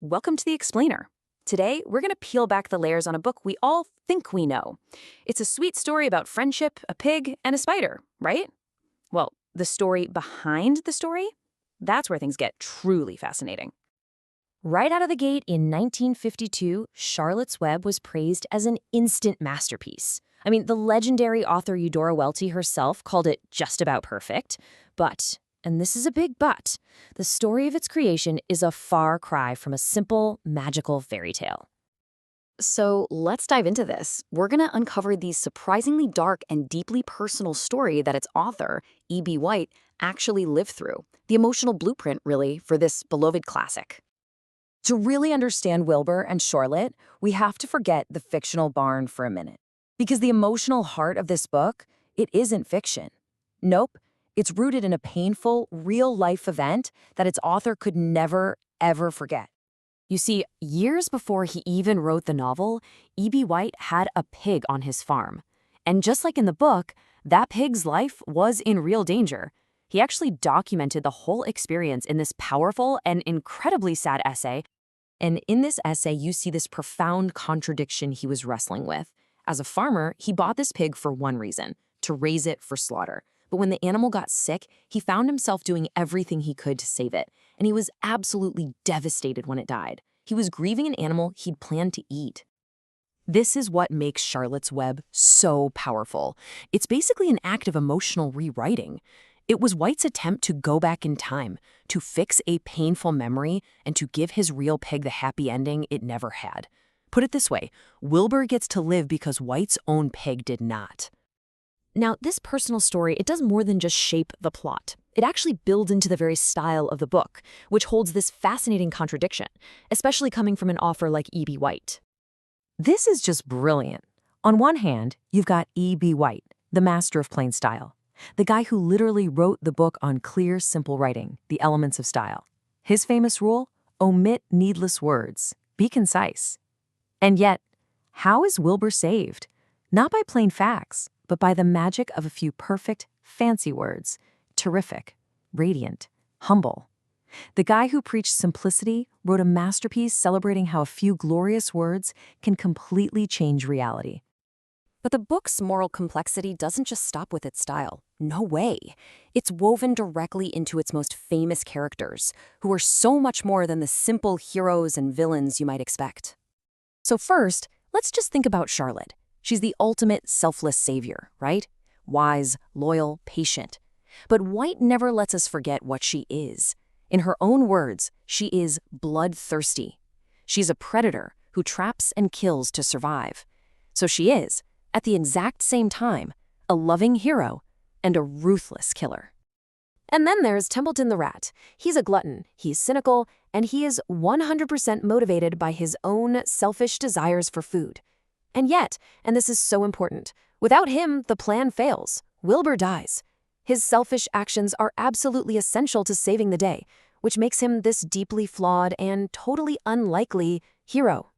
Welcome to the Explainer. Today, we're going to peel back the layers on a book we all think we know. It's a sweet story about friendship, a pig, and a spider, right? Well, the story behind the story? That's where things get truly fascinating. Right out of the gate in 1952, Charlotte's Web was praised as an instant masterpiece. I mean, the legendary author Eudora Welty herself called it just about perfect. But, and this is a big but, the story of its creation is a far cry from a simple, magical fairy tale. So let's dive into this. We're going to uncover the surprisingly dark and deeply personal story that its author, E.B. White, actually lived through. The emotional blueprint, really, for this beloved classic. To really understand Wilbur and Charlotte, we have to forget the fictional barn for a minute. Because the emotional heart of this book, it isn't fiction. Nope, it's rooted in a painful, real-life event that its author could never, ever forget. You see, years before he even wrote the novel, E.B. White had a pig on his farm. And just like in the book, that pig's life was in real danger. He actually documented the whole experience in this powerful and incredibly sad essay. And in this essay, you see this profound contradiction he was wrestling with. As a farmer, he bought this pig for one reason, to raise it for slaughter. But when the animal got sick, he found himself doing everything he could to save it. And he was absolutely devastated when it died. He was grieving an animal he'd planned to eat. This is what makes Charlotte's Web so powerful. It's basically an act of emotional rewriting. It was White's attempt to go back in time, to fix a painful memory, and to give his real pig the happy ending it never had. Put it this way, Wilbur gets to live because White's own pig did not. Now, this personal story, it does more than just shape the plot. It actually builds into the very style of the book, which holds this fascinating contradiction, especially coming from an author like E.B. White. This is just brilliant. On one hand, you've got E.B. White, the master of plain style, the guy who literally wrote the book on clear, simple writing, the elements of style. His famous rule, omit needless words, be concise. And yet, how is Wilbur saved? Not by plain facts, but by the magic of a few perfect, fancy words. Terrific, radiant, humble. The guy who preached simplicity wrote a masterpiece celebrating how a few glorious words can completely change reality. But the book's moral complexity doesn't just stop with its style. No way. It's woven directly into its most famous characters, who are so much more than the simple heroes and villains you might expect. So first, let's just think about Charlotte. She's the ultimate selfless savior, right? Wise, loyal, patient. But White never lets us forget what she is. In her own words, she is bloodthirsty. She's a predator who traps and kills to survive. So she is, at the exact same time, a loving hero and a ruthless killer. And then there's Templeton the rat. He's a glutton, he's cynical, and he is 100% motivated by his own selfish desires for food. And yet, and this is so important, without him, the plan fails. Wilbur dies. His selfish actions are absolutely essential to saving the day, which makes him this deeply flawed and totally unlikely hero.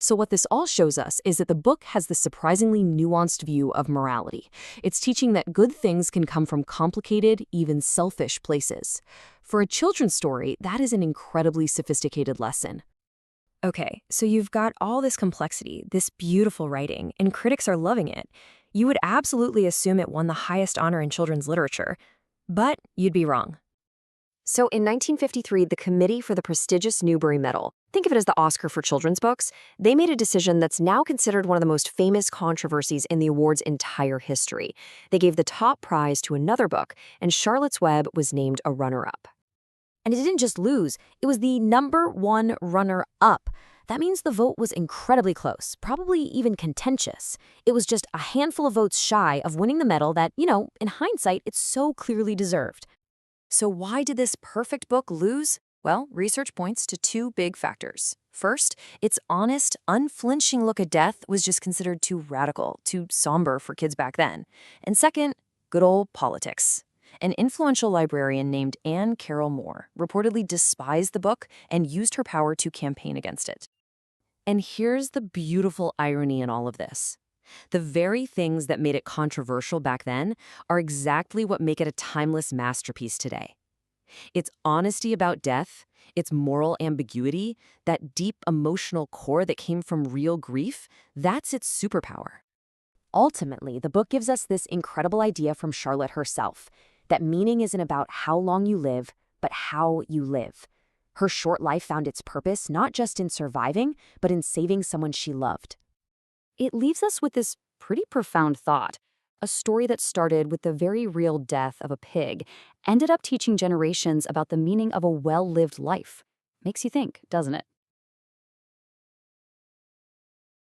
So what this all shows us is that the book has this surprisingly nuanced view of morality. It's teaching that good things can come from complicated, even selfish places. For a children's story, that is an incredibly sophisticated lesson. Okay, so you've got all this complexity, this beautiful writing, and critics are loving it. You would absolutely assume it won the highest honor in children's literature, but you'd be wrong. So in 1953, the Committee for the prestigious Newbery Medal, think of it as the Oscar for children's books, they made a decision that's now considered one of the most famous controversies in the award's entire history. They gave the top prize to another book, and Charlotte's Web was named a runner-up. And it didn't just lose, it was the #1 runner-up. That means the vote was incredibly close, probably even contentious. It was just a handful of votes shy of winning the medal that, in hindsight, it's so clearly deserved. So why did this perfect book lose? Well, research points to two big factors. First, its honest, unflinching look at death was just considered too radical, too somber for kids back then. And second, good old politics. An influential librarian named Anne Carroll Moore reportedly despised the book and used her power to campaign against it. And here's the beautiful irony in all of this. The very things that made it controversial back then are exactly what make it a timeless masterpiece today. Its honesty about death, its moral ambiguity, that deep emotional core that came from real grief, that's its superpower. Ultimately, the book gives us this incredible idea from Charlotte herself, that meaning isn't about how long you live, but how you live. Her short life found its purpose not just in surviving, but in saving someone she loved. It leaves us with this pretty profound thought. A story that started with the very real death of a pig ended up teaching generations about the meaning of a well-lived life. Makes you think, doesn't it?